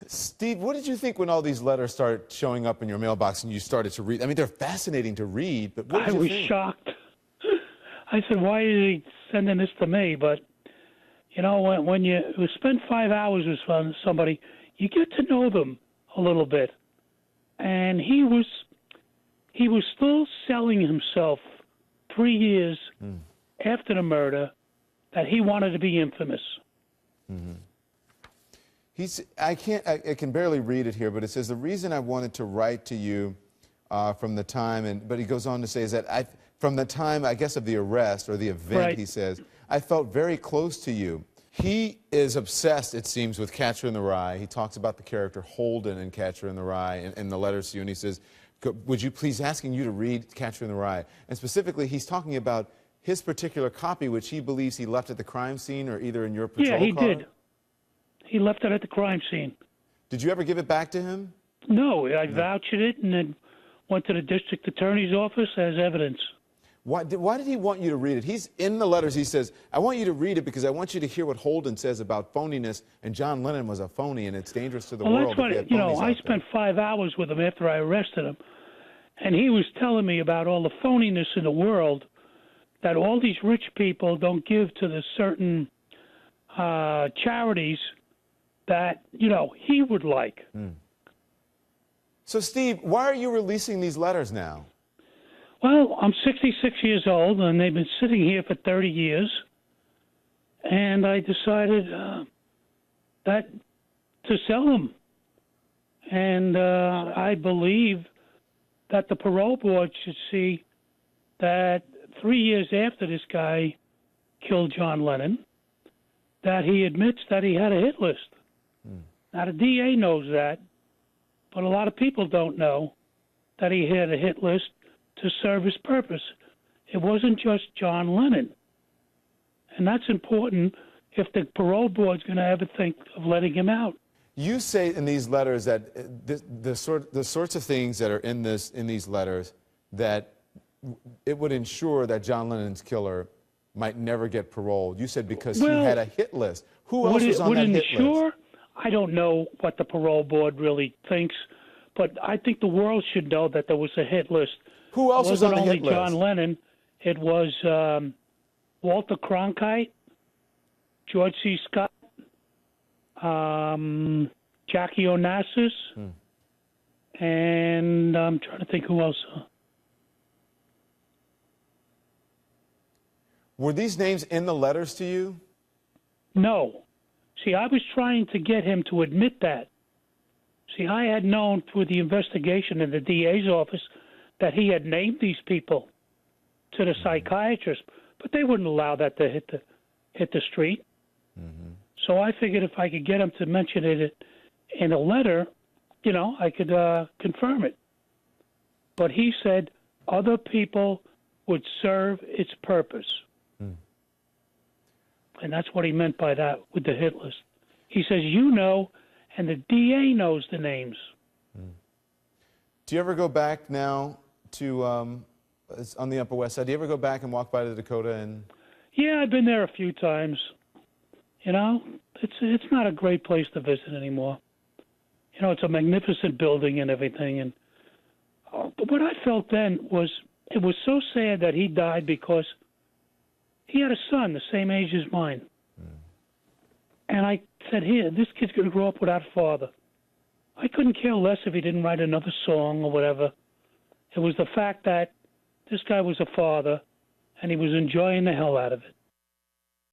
Steve, what did you think when all these letters started showing up in your mailbox and you started to read? I mean, they're fascinating to read, but what did you think? I was shocked. I said, why is he sending this to me? But, you know, when you spend 5 hours with somebody, you get to know them a little bit. And he was still selling himself 3 years after the murder that he wanted to be infamous. Mm-hmm. I can barely read it here, but it says, the reason I wanted to write to you from the time, but he goes on to say, is that from the time, I guess, of the arrest or the event, right. He says, I felt very close to you. He is obsessed, it seems, with Catcher in the Rye. He talks about the character Holden in Catcher in the Rye in the letters to you, and he says, would you please, asking you to read Catcher in the Rye. And specifically, he's talking about his particular copy, which he believes he left at the crime scene or either in your patrol car. Yeah, he did. He left it at the crime scene. Did you ever give it back to him? No, I vouched it and then went to the district attorney's office as evidence. Why did he want you to read it? He's in the letters. He says, I want you to read it because I want you to hear what Holden says about phoniness, and John Lennon was a phony, and it's dangerous to the world. That's what, you know, I spent 5 hours with him after I arrested him, and he was telling me about all the phoniness in the world, that all these rich people don't give to the certain charities that, you know, he would like. So, Steve, why are you releasing these letters now? Well, I'm 66 years old, and they've been sitting here for 30 years, and I decided that to sell them. And I believe that the parole board should see that 3 years after this guy killed John Lennon, that he admits that he had a hit list. Now, the DA knows that, but a lot of people don't know that he had a hit list to serve his purpose. It wasn't just John Lennon. And that's important if the parole board's going to ever think of letting him out. You say in these letters that the sorts of things that are in these letters, that it would ensure that John Lennon's killer might never get paroled. You said because he had a hit list. Who else was on that hit list? I don't know what the parole board really thinks, but I think the world should know that there was a hit list. Who else was on the hit list? It wasn't only John Lennon. It was Walter Cronkite, George C. Scott, Jackie Onassis, and I'm trying to think who else. Were these names in the letters to you? No. See, I was trying to get him to admit that. See, I had known through the investigation in the DA's office that he had named these people to the psychiatrist, but they wouldn't allow that to hit the street. So I figured if I could get him to mention it in a letter, you know, I could confirm it. But he said other people would serve its purpose. And that's what he meant by that with the hit list. He says, you know, and the DA knows the names. Do you ever go back now to, on the Upper West Side, do you ever go back and walk by the Dakota? And Yeah, I've been there a few times. You know, it's not a great place to visit anymore. You know, it's a magnificent building and everything. And but what I felt then was it was so sad that he died because he had a son the same age as mine. And I said, here, this kid's going to grow up without a father. I couldn't care less if he didn't write another song or whatever. It was the fact that this guy was a father, and he was enjoying the hell out of it.